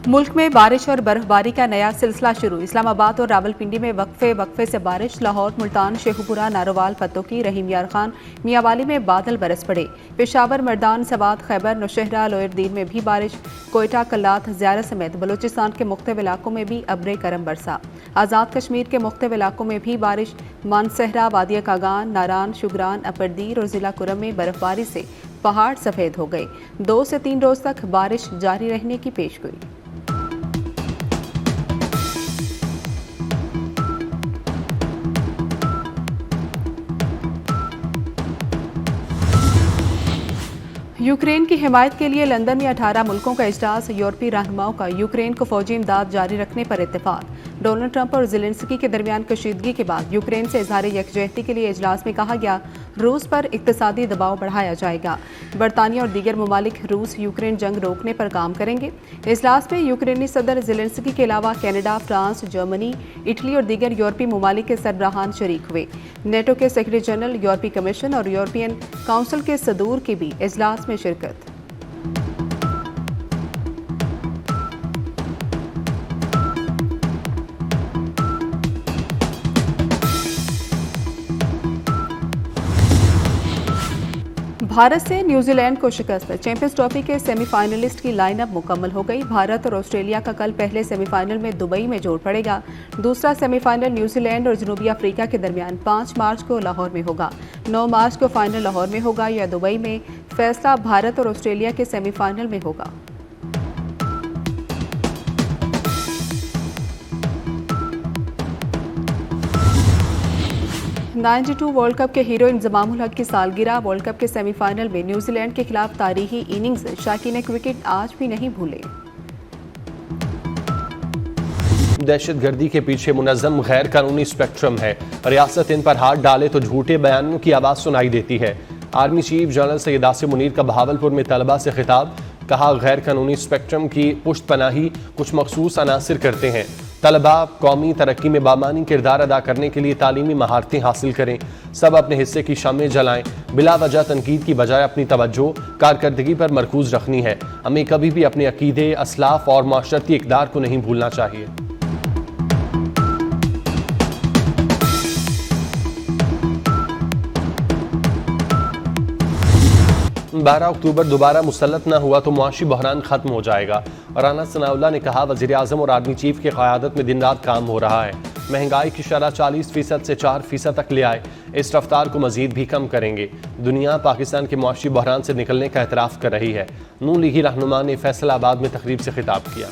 मुल्क में बारिश और बर्फबारी का नया सिलसिला शुरू। इस्लामाबाद और रावलपिंडी में वक्फे से बारिश। लाहौर, मुल्तान, शेखुपुरा, नारोवाल, पत्तोकी, रहीम यार खान, मियांवाली में बादल बरस पड़े। पेशावर, मर्दान, सवात, खैबर, नौशहरा, लोयरदीन में भी बारिश। कोयटा, कल्लात, ज़ियारा समेत बलूचिस्तान के मुख्तलिफ इलाकों में भी अब्रे करम बरसा। आज़ाद कश्मीर के मुख्तलिफ इलाकों में भी बारिश। मानसहरा, वादिया कागान, नारान, शुगरान, अपरदीर और जिला कुरम में बर्फबारी से पहाड़ सफ़ेद हो गए। 2 से 3 रोज तक बारिश जारी रहने की पेशगोई। यूक्रेन की हिमायत के लिए लंदन में 18 मुल्कों का इजलास। यूरोपीय रहनुमाओं का यूक्रेन को फौजी इमदाद जारी रखने पर इत्तेफाक। डोनाल्ड ट्रंप और ज़ेलेंस्की के दरमियान कशीदगी के बाद यूक्रेन से इजहार यकजहती के लिए इजलास में कहा गया, रूस पर इक्तिसादी दबाव बढ़ाया जाएगा। बरतानिया और दीगर ममालिक रूस यूक्रेन जंग रोकने पर काम करेंगे। इजलास में यूक्रेनी सदर ज़ेलेंस्की के अलावा कनाडा, फ्रांस, जर्मनी, इटली और दीगर यूरोपीय ममालिक के सरबराहान शरीक हुए। नेटो के सेक्रेटरी जनरल, यूरोपीय कमीशन और यूरोपियन काउंसिल के सदूर की भी इजलास में शिरकत। भारत से न्यूजीलैंड को शिकस्त। चैंपियंस ट्रॉफी के सेमीफाइनलिस्ट की लाइनअप मुकम्मल हो गई। भारत और ऑस्ट्रेलिया का कल पहले सेमीफाइनल में दुबई में जोड़ पड़ेगा। दूसरा सेमीफाइनल न्यूजीलैंड और जनूबी अफ्रीका के दरमियान 5 मार्च को लाहौर में होगा। 9 मार्च को फाइनल लाहौर में होगा या दुबई में। फैसला भारत और ऑस्ट्रेलिया के सेमीफाइनल में होगा। '92 वर्ल्ड कप के हीरो इंजमाम उल हक की सालगिरह। वर्ल्ड कप के सेमीफाइनल में न्यूजीलैंड के खिलाफ तारीखी इनिंग्स। शाकीन क्रिकेट आज भी नहीं भूले। दहशतगर्दी के पीछे मुनज़्ज़म गैर कानूनी स्पेक्ट्रम है। रियासत इन पर हाथ डाले तो झूठे बयानों की आवाज़ सुनाई देती है। Army chief general Syed Asim Munir का बहावलपुर में तलबा से खिताब। कहा, गैर कानूनी स्पेक्ट्रम की पुष्ट पनाही कुछ मखसूस अनासिर करते हैं। तलबा कौमी तरक्की में बामानी किरदार अदा करने के लिए तालीमी महारतें हासिल करें। सब अपने हिस्से की शमें जलाएं। बिला वजह तनकीद की बजाय अपनी तवज्जो कारकर्दगी पर मरकूज रखनी है। हमें कभी भी अपने अकीदे, असलाफ और माशरती इक़दार को नहीं भूलना चाहिए। 12 अक्टूबर दोबारा मुसल्लत न हुआ तो मुआशी बहरान खत्म हो जाएगा। राना सनाउल्लाह ने कहा, वज़ीर आज़म और आर्मी चीफ की क़यादत में दिन रात काम हो रहा है। महंगाई की शरह 40% से 4% तक ले आए। इस रफ्तार को मजीद भी कम करेंगे। दुनिया पाकिस्तान के मुआशी बहरान से निकलने का एतराफ़ कर रही है। नून लीगी रहनुमा ने फैसलाबाद में तकरीब से खिताब किया।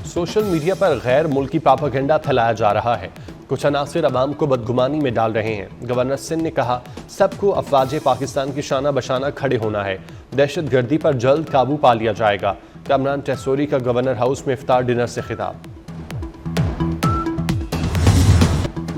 सोशल मीडिया पर गैर मुल्की प्रोपेगेंडा फैलाया जा रहा है। कुछ अनासिर अवाम को बदगुमानी में डाल रहे हैं। गवर्नर सिंध ने कहा, सबको अफवाज पाकिस्तान की शाना बशाना खड़े होना है। दहशतगर्दी पर जल्द काबू पा लिया जाएगा। कामरान टेसोरी का गवर्नर हाउस में इफ्तार डिनर से खिताब।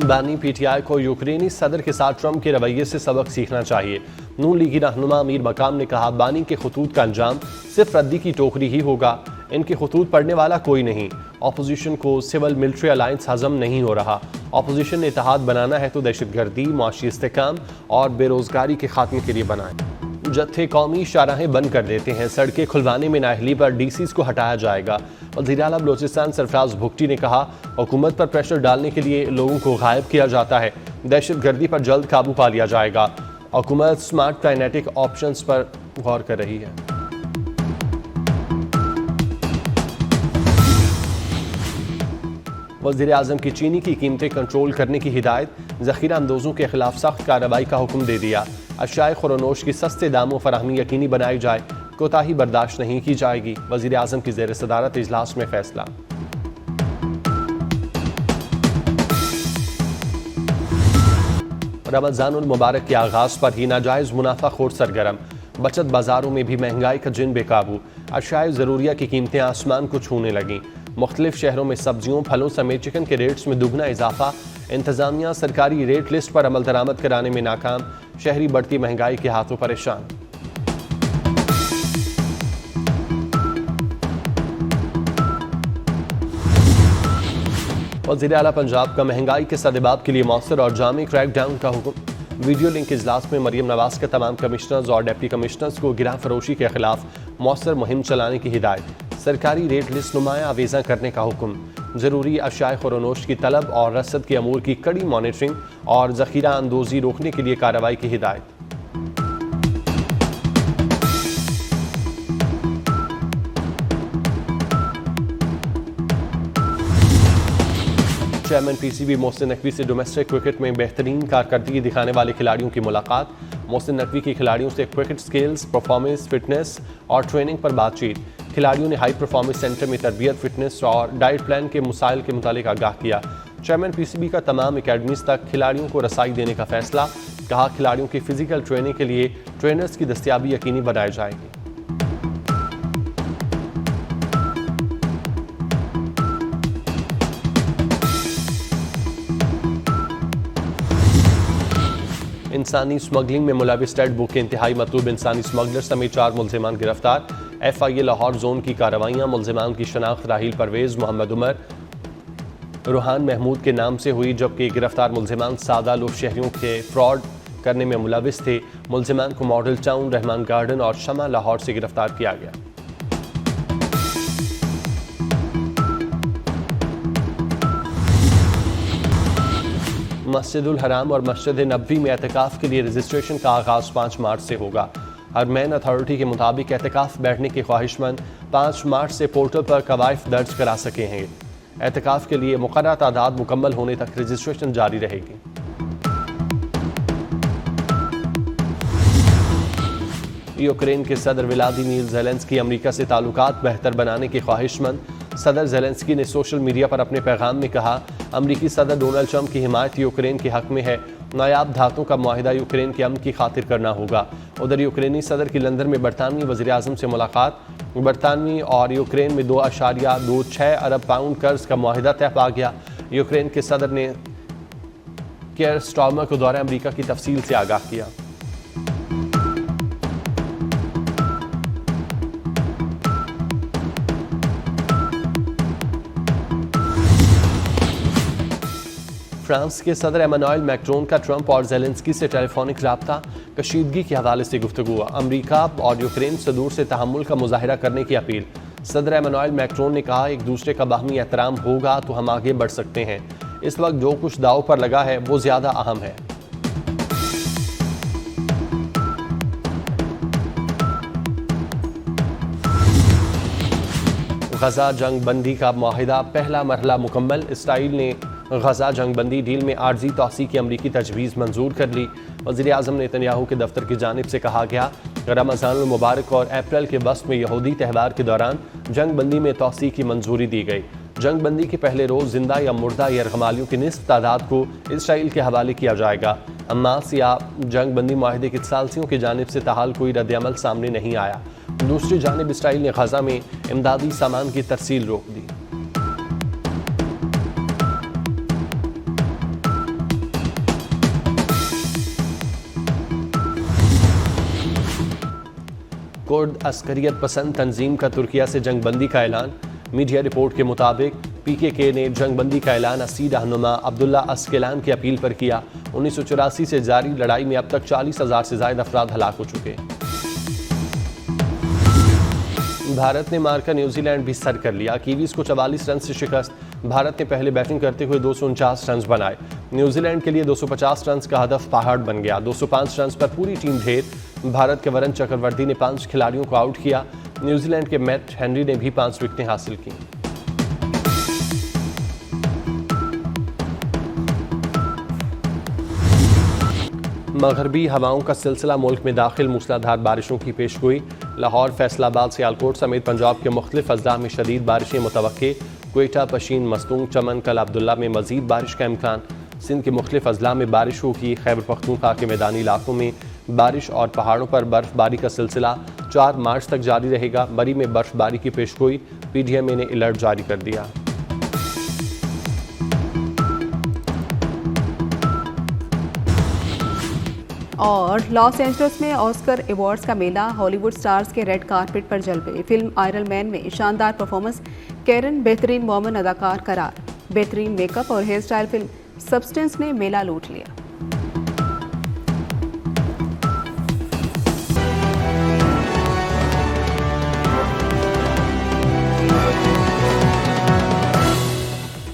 बानी पीटीआई को यूक्रेनी सदर के साथ ट्रंप के रवैये से सबक सीखना चाहिए। नून लीगी रहनुमा अमीर मकाम ने कहा, बानी के खतूत का अंजाम सिर्फ रद्दी की टोकरी ही होगा। इनके खतूत पढ़ने वाला कोई नहीं। ऑपोजिशन को सिविल मिलिट्री अलायंस हजम नहीं हो रहा। ऑपोजिशन ने इत्तेहाद बनाना है तो दहशतगर्दी, मुआशी इस्तेहकाम और बेरोजगारी के खात्मे के लिए बनाएं। जत्थे कौमी शाहराहें बंद कर देते हैं। सड़कें खुलवाने में नाअहली पर डीसीज को हटाया जाएगा। वज़ीर आला बलोचिस्तान सरफराज भुगटी ने कहा, हुकूमत पर प्रेशर डालने के लिए लोगों को गायब किया जाता है। दहशतगर्दी पर जल्द काबू पा लिया जाएगा। हुकूमत स्मार्ट काइनेटिक ऑप्शंस पर गौर कर रही है। वज़ीर आज़म की चीनी की कीमतें कंट्रोल करने की हिदायत। ज़ख़ीरा अंदोज़ों के खिलाफ सख्त कार्रवाई का हुक्म दे दिया। अशाए खुरनोश की सस्ते दामों फराहमी यकीनी बनाई जाए। कोताही बर्दाश्त नहीं की जाएगी। वज़ीर आज़म की ज़ेर सदारत इजलास में फैसला। रमज़ानुल मुबारक के आगाज़ पर ही नाजायज़ मुनाफा खोर सरगर्म। बचत बाजारों में भी महंगाई का जिन बेकाबू। अशाए ज़रूरिया की कीमतें आसमान को छूने लगीं। मुख्तलिफ शहरों में सब्जियों, फलों समेत चिकन के रेट्स में दुगना इजाफा। इंतजामिया सरकारी रेट लिस्ट पर अमल दरामद कराने में नाकाम। शहरी बढ़ती महंगाई के हाथों परेशान। वज़ीर आला पंजाब का महंगाई के सदेबाब के लिए मौसर और जामी क्रैकडाउन का हुक्म। वीडियो लिंक इजलास में मरीम नवाज के तमाम कमिश्नर्स और डिप्टी कमिश्नर्स को गिरह फरोशी के खिलाफ मौसर मुहिम चलाने की हिदायत, सरकारी रेट लिस्ट नुमाया आवेजा करने का हुक्म, ज़रूरी अशाए खुरोनोश की तलब और रसद के अमूर की कड़ी मॉनिटरिंग और ज़ख़ीरा अंदोज़ी रोकने के लिए कार्रवाई की हिदायत। चेयरमैन पीसीबी मोहसिन नकवी से डोमेस्टिक क्रिकेट में बेहतरीन कारकर्दगी दिखाने वाले खिलाड़ियों की मुलाकात। मोहसिन नकवी की खिलाड़ियों से क्रिकेट स्किल्स, परफॉर्मेंस, फिटनेस और ट्रेनिंग पर बातचीत। खिलाड़ियों ने हाई परफॉर्मेंस सेंटर में तरबियत, फिटनेस और डाइट प्लान के मसाइल के मुतालिक आगाह किया। चेयरमैन पीसीबी का तमाम एकेडमीज तक खिलाड़ियों को रसाई देने का फैसला। कहा, खिलाड़ियों की फिजिकल ट्रेनिंग के लिए ट्रेनर्स की दस्तियाबी यकीनी बनाई जाएगी। इंसानी स्मगलिंग में मुलविस टेड बुक के इंतहाई मतलूब इंसानी स्मगलर समेत 4 मुलजिमान गिरफ्तार। FIA लाहौर जोन की कार्रवाइयाँ मुलजिमान की शनाख्त राहील परवेज, मोहम्मद उमर, रूहान महमूद के नाम से हुई, जबकि गिरफ्तार मुलजिमान सादा लोग शहरियों के फ्रॉड करने में मुलविस थे। मुलजिमान को मॉडल टाउन, रहमान गार्डन और शमा लाहौर से गिरफ्तार किया गया। मस्जिदुल हराम और मस्जिद नबवी में एहतिकाफ के लिए रजिस्ट्रेशन का आगाज़ 5 मार्च से होगा। हरमैन अथॉरिटी के मुताबिक एहतिकाफ बैठने के ख्वाहिशमंद 5 मार्च से पोर्टल पर कवायद दर्ज करा सके हैं। एहतिकाफ के लिए मुकर्रर तादाद मुकम्मल होने तक रजिस्ट्रेशन जारी रहेगी। यूक्रेन के सदर व्लादिमीर ज़ेलेंस्की अमेरिका से ताल्लुकात बेहतर बनाने के ख्वाहिशमंद। सदर ज़ेलेंस्की ने सोशल मीडिया पर अपने पैगाम में कहा, अमरीकी सदर डोनाल्ड ट्रंप की हिमायत यूक्रेन के हक में है। नायाब धातों का मुआहिदा यूक्रेन के अमन की खातिर करना होगा। उधर यूक्रेनी सदर की लंदन में बरतानवी वज़ीर आज़म से मुलाकात। बरतानवी और यूक्रेन में 2.26 अरब पाउंड कर्ज का मुआहिदा तय पा गया। यूक्रेन के सदर ने केयर स्टार्मर को दौरे अमरीका की तफसील से आगाह किया। फ्रांस के सदर एमानुएल मैक्रोन का ट्रंप और ज़ेलेंस्की से टेलीफोनिक राब्ता, कशीदगी के हवाले से गुफ्तगू। अमरीका और यूक्रेन से दूर से तहम्मुल का मुजाहिरा करने की अपील। सदर एमानुएल मैक्रोन ने कहा, एक दूसरे का बाहमी एहतराम होगा तो हम आगे बढ़ सकते हैं। इस वक्त जो कुछ दाव पर लगा है वो ज़्यादा अहम है। गजा जंग बंदी का मुआहिदा पहला मरहला मुकम्मल। इसराइल ने गजा जंग बंदी डील में आर्जी तौसी की अमरीकी तजवीज़ मंजूर कर ली। वज़ीर आज़म नेतन्याहू के दफ्तर की जानिब से कहा गया, रमज़ान मुबारक और अप्रैल के वस्त में यहूदी त्यौहार के दौरान जंग बंदी में तौसी की मंजूरी दी गई। जंग बंदी के पहले रोज़ जिंदा या मुर्दा यरगमालियों की निस्फ तादाद को इसराइल के हवाले किया जाएगा। हमास या जंग बंदी मुआहिदे के सालसियों की जानिब से ताहाल कोई रद्द-ए-अमल सामने नहीं आया। दूसरी जानिब इसराइल ने गजा में इमदादी सामान की तरसील रोक दी। कुर्द अस्करियत पसंद तंजीम का तुर्किया से जंगबंदी का ऐलान। मीडिया रिपोर्ट के मुताबिक PKK ने जंगबंदी का ऐलान असी रहनुमा अब्दुल्ला अस्केलान की अपील पर किया। 1984 से जारी लड़ाई में अब तक 40,000 से ज्यादा अफराद हलाक हो चुके। भारत ने मारकर न्यूजीलैंड भी सर कर लिया। कीवीज को 44 रन से शिकस्त। भारत ने पहले बैटिंग करते हुए 249 रन बनाए। न्यूजीलैंड के लिए 250 रन का हदफ पहाड़ बन गया। 205 रन पर पूरी टीम ढेर। भारत के वरुण चक्रवर्ती ने 5 खिलाड़ियों को आउट किया। न्यूजीलैंड के मैट हेनरी ने भी 5 विकेटें हासिल की। मगरबी हवाओं का सिलसिला मुल्क में दाखिल, मूसलाधार बारिशों की पेशगोई। लाहौर, फैसलाबाद, सियालकोट समेत पंजाब के मुख्तलिफ अजला में शदीद बारिशें मुतवक्के। क्वेटा, पशीन, मस्तूंग, चमन, कल अब्दुल्ला में मजीद बारिश का इम्कान। सिंध के मुख्तलिफ अजला में बारिश होगी। खैबर पख्तूनख्वा के मैदानी इलाकों में बारिश और पहाड़ों पर बर्फबारी का सिलसिला 4 मार्च तक जारी रहेगा। बरी में बर्फबारी की पेशगोई। PDMA ने अलर्ट जारी कर दिया। और लॉस एंजलिस में ऑस्कर अवार्ड्स का मेला। हॉलीवुड स्टार्स के रेड कारपेट पर जलवे। फिल्म आयरन मैन में शानदार परफॉर्मेंस। कैरन बेहतरीन मोमेन अदाकार करार। बेहतरीन मेकअप और हेयर स्टाइल। फिल्म सब्सटेंस ने मेला लूट लिया।